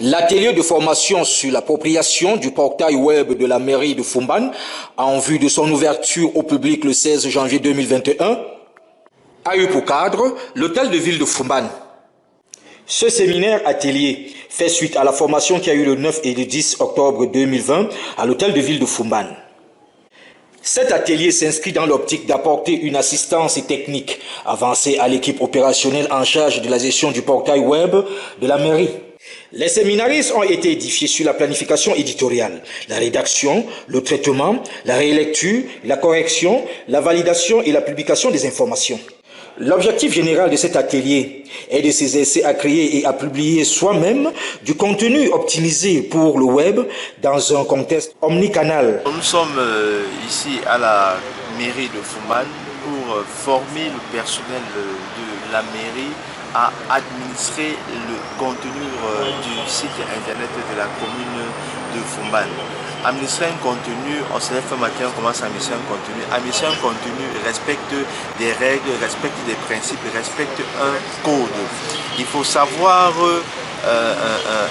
L'atelier de formation sur l'appropriation du portail web de la mairie de Foumban, en vue de son ouverture au public le 16 janvier 2021, a eu pour cadre l'hôtel de ville de Foumban. Ce séminaire atelier fait suite à la formation qui a eu le 9 et le 10 octobre 2020 à l'hôtel de ville de Foumban. Cet atelier s'inscrit dans l'optique d'apporter une assistance technique avancée à l'équipe opérationnelle en charge de la gestion du portail web de la mairie. Les séminaristes ont été édifiés sur la planification éditoriale, la rédaction, le traitement, la rélecture, la correction, la validation et la publication des informations. L'objectif général de cet atelier est de s'exercer à créer et à publier soi-même du contenu optimisé pour le web dans un contexte omnicanal. Nous sommes ici à la mairie de Foumban pour former le personnel de la mairie à administrer le contenu du site internet de la commune de Foumban. Administrer un contenu, on se lève un matin, on commence à administrer un contenu. Administrer un contenu respecte des règles, respecte des principes, respecte un code. Il faut savoir,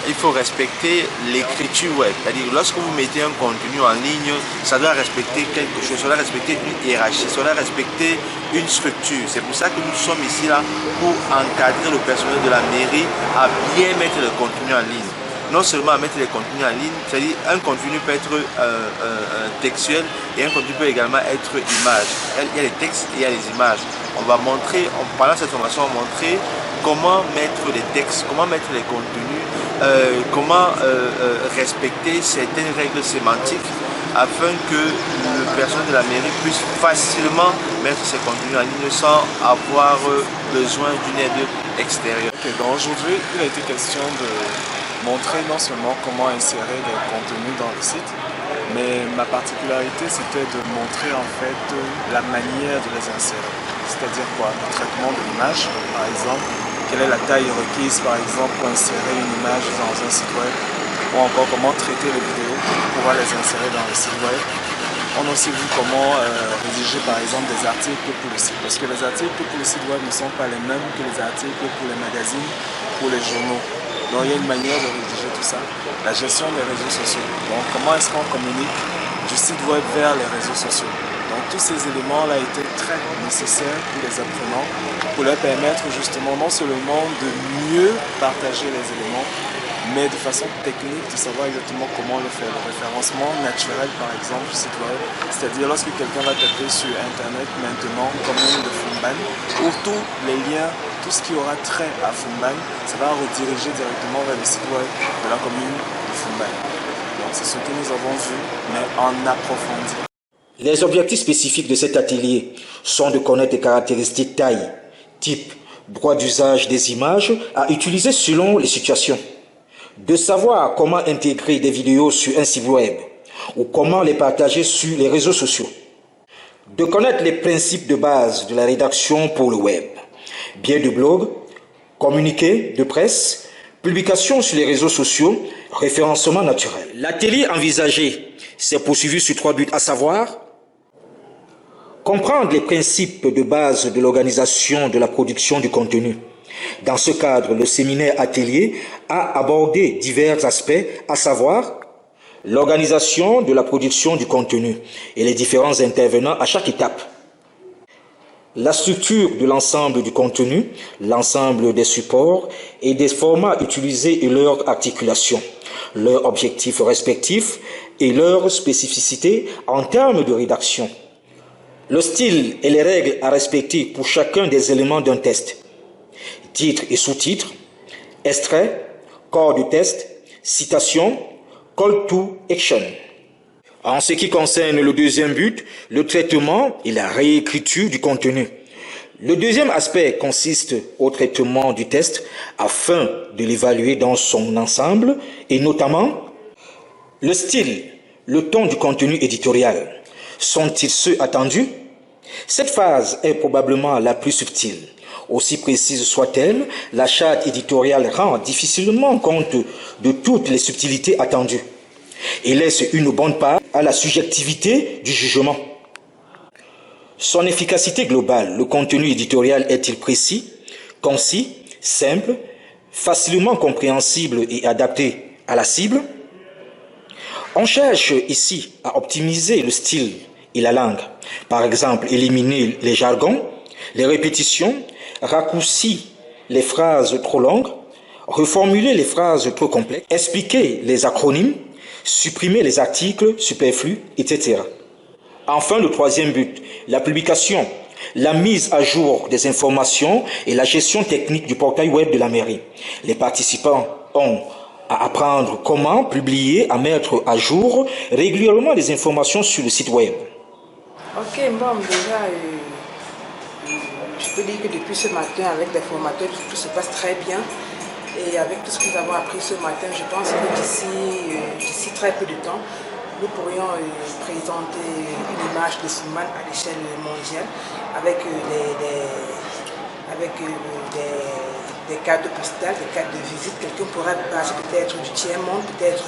il faut respecter l'écriture web. C'est-à-dire, lorsque vous mettez un contenu en ligne, ça doit respecter quelque chose, ça doit respecter une hiérarchie, ça doit respecter une structure. C'est pour ça que nous sommes ici là pour encadrer le personnel de la mairie à bien mettre le contenu en ligne. Non seulement à mettre les contenus en ligne, c'est-à-dire un contenu peut être textuel et un contenu peut également être image. Il y a les textes et il y a les images. On va montrer, pendant cette formation, on va montrer comment mettre les textes, comment mettre les contenus, comment respecter certaines règles sémantiques afin que le personnel de la mairie puisse facilement mettre ses contenus en ligne sans avoir besoin d'une aide extérieure. Okay, donc aujourd'hui, il a été question de montrer non seulement comment insérer les contenus dans le site, mais ma particularité c'était de montrer en fait la manière de les insérer. C'est-à-dire quoi? Le traitement de l'image, par exemple, quelle est la taille requise par exemple pour insérer une image dans un site web, ou encore comment traiter les vidéos pour pouvoir les insérer dans le site web. On a aussi vu comment rédiger par exemple des articles pour le site, parce que les articles pour le site web ne sont pas les mêmes que les articles pour les magazines, pour les journaux. Donc il y a une manière de rédiger tout ça. La gestion des réseaux sociaux. Donc comment est-ce qu'on communique du site web vers les réseaux sociaux. Donc tous ces éléments-là étaient très nécessaires pour les apprenants, pour leur permettre justement non seulement de mieux partager les éléments, mais de façon technique de savoir exactement comment le faire. Le référencement naturel par exemple du site web, c'est-à-dire lorsque quelqu'un va taper sur internet maintenant commune de Foumban, où tous les liens, tout ce qui aura trait à Foumban, ça va rediriger directement vers le site web de la commune de Foumban. Donc c'est ce que nous avons vu, mais en approfondi. Les objectifs spécifiques de cet atelier sont de connaître les caractéristiques taille, type, droit d'usage des images à utiliser selon les situations, de savoir comment intégrer des vidéos sur un site web ou comment les partager sur les réseaux sociaux, de connaître les principes de base de la rédaction pour le web, biais de blog, communiqué de presse, publication sur les réseaux sociaux, référencement naturel. L'atelier envisagé s'est poursuivi sur 3 buts, à savoir comprendre les principes de base de l'organisation de la production du contenu. Dans ce cadre, le séminaire atelier a abordé divers aspects, à savoir l'organisation de la production du contenu et les différents intervenants à chaque étape, la structure de l'ensemble du contenu, l'ensemble des supports et des formats utilisés et leur articulation, leurs objectifs respectifs et leurs spécificités en termes de rédaction, le style et les règles à respecter pour chacun des éléments d'un test, titre et sous-titre, extrait, corps du test, citation, call to action. En ce qui concerne le deuxième but, le traitement et la réécriture du contenu. Le deuxième aspect consiste au traitement du test afin de l'évaluer dans son ensemble et notamment le style, le ton du contenu éditorial. Sont-ils ceux attendus? Cette phase est probablement la plus subtile. Aussi précise soit-elle, la charte éditoriale rend difficilement compte de toutes les subtilités attendues et laisse une bonne part à la subjectivité du jugement. Son efficacité globale, le contenu éditorial est-il précis, concis, simple, facilement compréhensible et adapté à la cible. On cherche ici à optimiser le style et la langue. Par exemple, éliminer les jargons, les répétitions, raccourcir les phrases trop longues, reformuler les phrases trop complexes, expliquer les acronymes, supprimer les articles superflus, etc. Enfin, le troisième but, la publication, la mise à jour des informations et la gestion technique du portail web de la mairie. Les participants ont à apprendre comment publier, à mettre à jour régulièrement les informations sur le site web. Ok, bon, déjà, je peux dire que depuis ce matin, avec les formateurs, tout se passe très bien. Et avec tout ce que nous avons appris ce matin, je pense que d'ici très peu de temps, nous pourrions présenter une image de Fumban à l'échelle mondiale avec des cartes postales, des cartes de visite. Quelqu'un pourra passer peut-être du tiers-monde, peut-être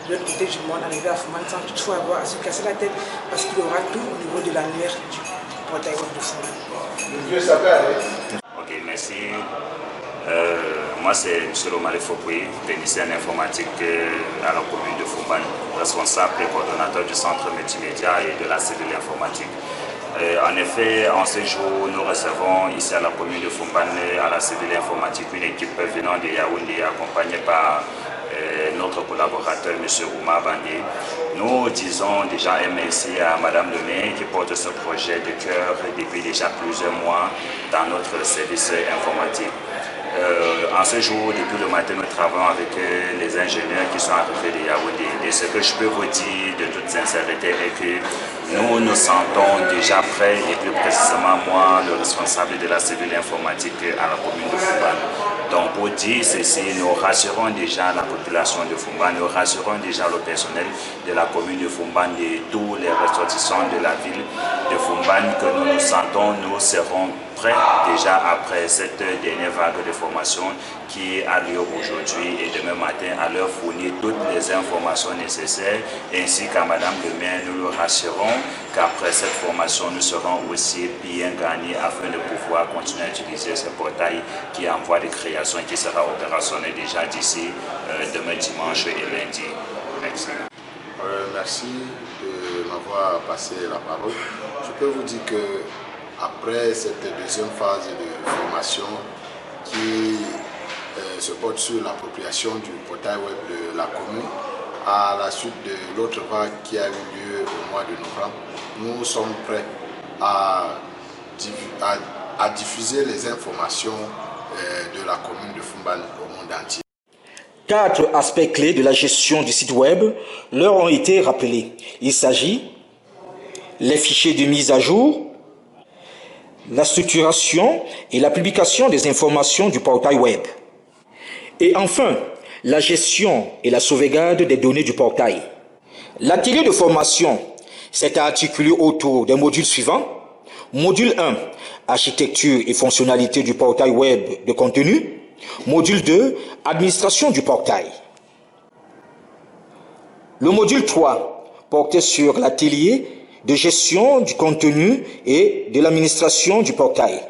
de l'autre côté du monde, arriver à Fumban sans toutefois avoir à se casser la tête parce qu'il y aura tout au niveau de l'annuaire du portail web de Fumban. Ok, merci. Moi, c'est M. Romare Fopoué, technicien informatique à la commune de Fumban, responsable et coordonnateur du centre multimédia et de la cellule informatique. En effet, en ce jour, nous recevons ici à la commune de Fumban, à la cellule informatique, une équipe venant de Yaoundé, accompagnée par notre collaborateur, M. Oumar Bandé. Nous disons déjà un merci à Mme le maire qui porte ce projet de cœur depuis déjà plusieurs mois dans notre service informatique. En ce jour, depuis le matin, nous travaillons avec les ingénieurs qui sont arrivés de Yaoundé. Et ce que je peux vous dire de toute sincérité est que nous nous sentons déjà prêts, et plus précisément moi, le responsable de la cellule informatique à la commune de Fumban. Donc pour dire ceci, nous rassurons déjà la population de Fumban, nous rassurons déjà le personnel de la commune de Fumban et tous les ressortissants de la ville de Fumban que nous nous sentons, nous serons prêts déjà après cette dernière vague de formation qui a lieu aujourd'hui et demain matin à leur fournir toutes les informations nécessaires ainsi qu'à Madame le maire, nous le rassurons qu'après cette formation nous serons aussi bien gagnés afin de pouvoir continuer à utiliser ce portail qui est en voie de création et qui sera opérationnel déjà d'ici demain dimanche et lundi. Merci. Merci de m'avoir passé la parole. Je peux vous dire que après cette deuxième phase de formation qui se porte sur l'appropriation du portail web de la commune, à la suite de l'autre vague qui a eu lieu au mois de novembre, nous sommes prêts à diffuser les informations de la commune de Fumban au monde entier. 4 aspects clés de la gestion du site web leur ont été rappelés. Il s'agit les fichiers de mise à jour, la structuration et la publication des informations du portail web. Et enfin, la gestion et la sauvegarde des données du portail. L'atelier de formation s'est articulé autour des modules suivants. Module 1, architecture et fonctionnalité du portail web de contenu. Module 2, administration du portail. Le module 3 portait sur l'atelier de gestion du contenu et de l'administration du portail.